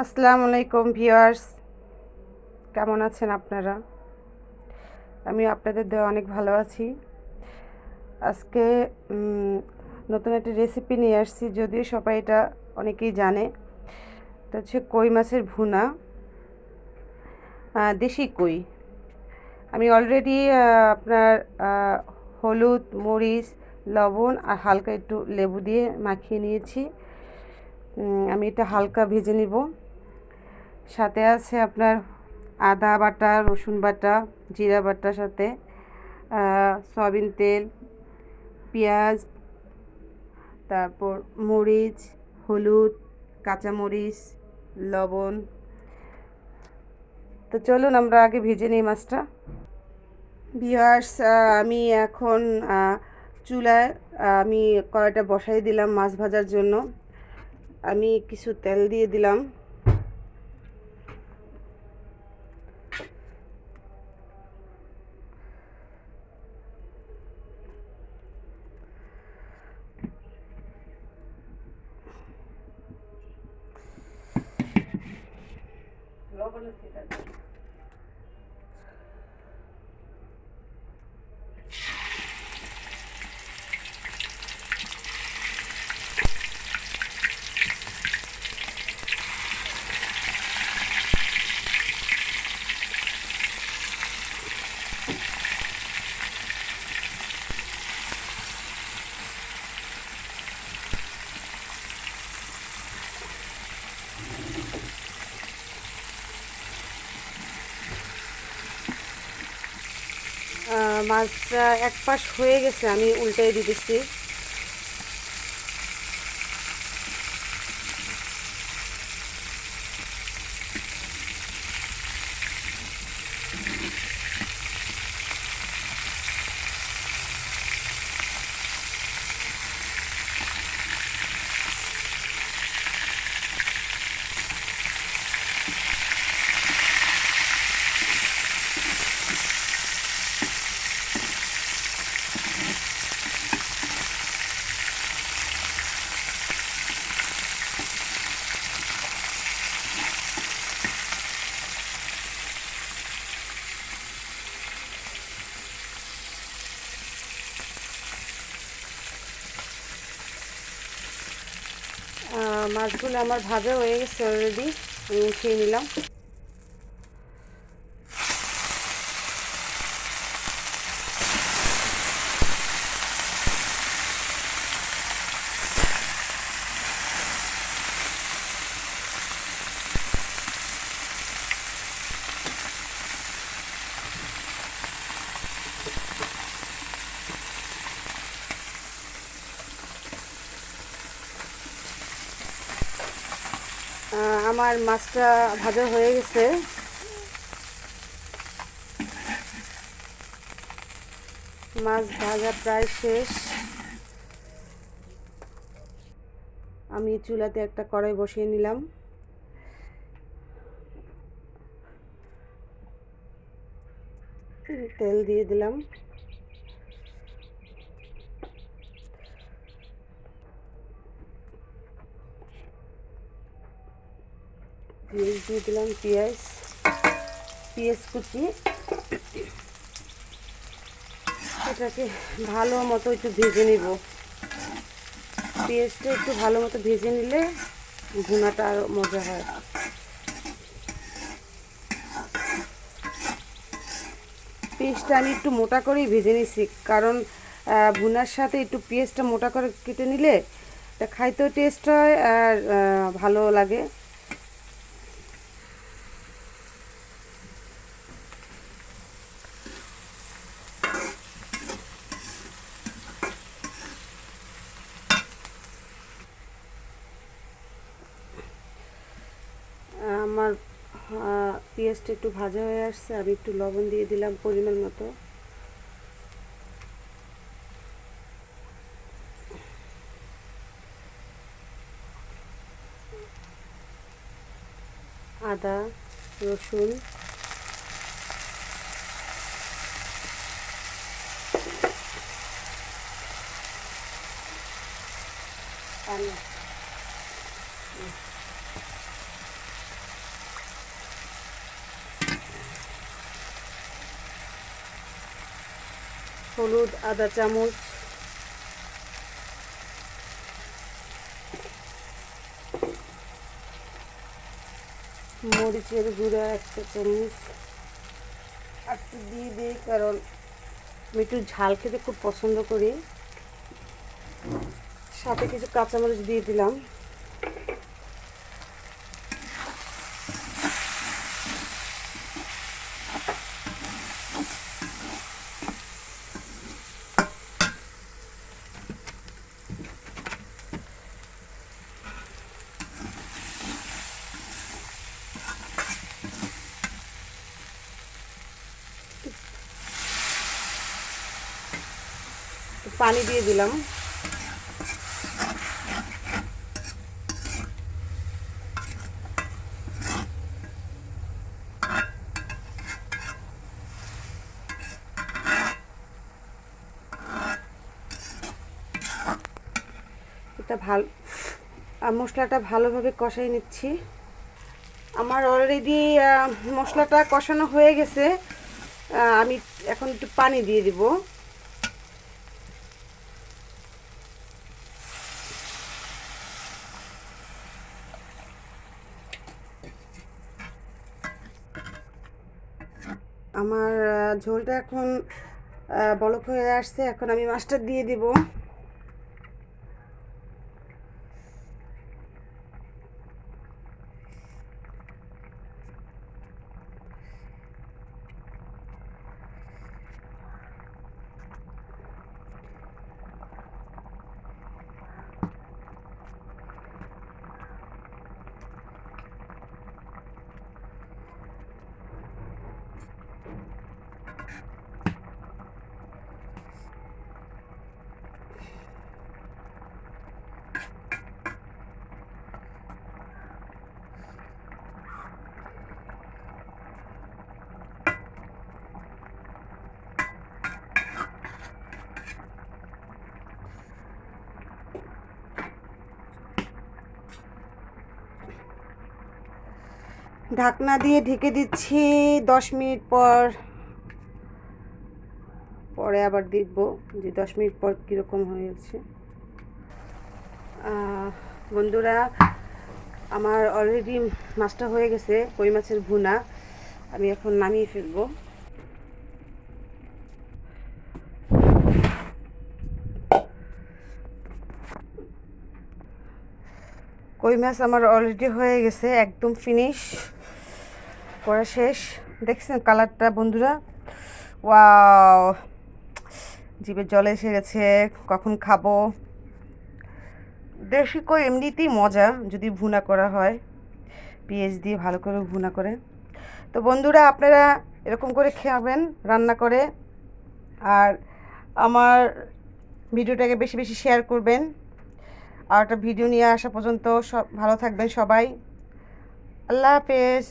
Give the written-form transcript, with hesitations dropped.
আসসালামু আলাইকুম ভিউয়ার্স, কেমন আছেন আপনারা? আমি আপনাদের দোয়া অনেক ভালো আছি। আজকে নতুন একটা রেসিপি নিয়ে আসছি, যদিও সবাই এটা অনেকেই জানে। এটা হচ্ছে কই মাছের ভুনা, দেশি কই। আমি অলরেডি আপনার হলুদ, মরিচ, লবণ আর হালকা একটু লেবু দিয়ে মাখিয়ে নিয়েছি। আমি এটা হালকা ভেজে নিব। সাথে আছে আপনার আদা বাটা, রসুন বাটা, জিরা বাটার সাথে সয়াবিন তেল, পেঁয়াজ, তারপর মরিচ, হলুদ, কাঁচামরিচ, লবণ। তো চলুন আমরা আগে ভেজে নিই মাছটা। ভিউয়ার্স, আমি এখন চুলায় আমি কড়াইটা বসাই দিলাম মাছ ভাজার জন্য। আমি কিছু তেল দিয়ে দিলাম। মাছটা এক পাশ হয়ে গেছে, আমি উল্টাই দিতেছি। মাছগুলো আমার ভাজা হয়ে গেছে অলরেডি, আমি উঠিয়ে নিলাম। আমার মাছটা ভাজা হয়ে গেছে। মাছ ভাজা প্রায় শেষ। আমি চুলাতে একটা কড়াই বসিয়ে নিলাম। তেল দিয়ে দিলাম। পেঁয়াজ দিয়ে দিলাম, পেঁয়াজ কুচি। এটাকে ভালো মতো একটু ভেজে নিব। পেঁয়াজটা একটু ভালো মতো ভেজে নিলে ভুনাটা আরও মজা হয়। পেঁয়াজটা আমি একটু মোটা করেই ভেজে নিছি, কারণ ভুনার সাথে একটু পেঁয়াজটা মোটা করে কেটে নিলে এটা খাইতেও টেস্ট হয় আর ভালো লাগে। আমার পেঁয়াজটা একটু ভাজা হয়ে আসছে, আমি একটু লবণ দিয়ে দিলাম পরিমাণ মতো। আদা, রসুন, পানি, হলুদ আধা চামচ, মরিচের গুঁড়া 1 চা চামচ আর একটু দিয়ে দিই, কারণ আমি একটু ঝাল খেতে খুব পছন্দ করি। সাথে কিছু কাঁচামরিচ দিয়ে দিলাম। পানি দিয়ে দিলাম। এটা মশলাটা ভালোভাবে কষাই নিচ্ছি। আমার অলরেডি মশলাটা কষানো হয়ে গেছে। আমি এখন একটু পানি দিয়ে দিব। আমার ঝোলটা এখন বলক হয়ে আসছে। এখন আমি মাছটা দিয়ে দিব। ঢাকনা দিয়ে ঢেকে দিচ্ছি 10 মিনিট পরে আবার দেখব যে 10 মিনিট পর কীরকম হয়েছে। বন্ধুরা, আমার অলরেডি মাছটা হয়ে গেছে, কই মাছের ভুনা। আমি এখন নামিয়ে ফেলবো। কই মাছ আমার অলরেডি হয়ে গেছে, একদম ফিনিশ করা শেষ। দেখছেন কালারটা বন্ধুরা? ওয়াও, জিভে জল এসে গেছে। কখন খাবো। দেশি কই এমনিতেই মজা যদি ভুনা করা হয়, পেঁয়াজ দিয়ে ভালো করে ভুনা করে। তো বন্ধুরা, আপনারা এরকম করে খাবেন রান্না করে। আর আমার ভিডিওটাকে বেশি বেশি শেয়ার করবেন। আর একটা ভিডিও নিয়ে আসা পর্যন্ত ভালো থাকবেন সবাই। আল্লাহ হাফেজ।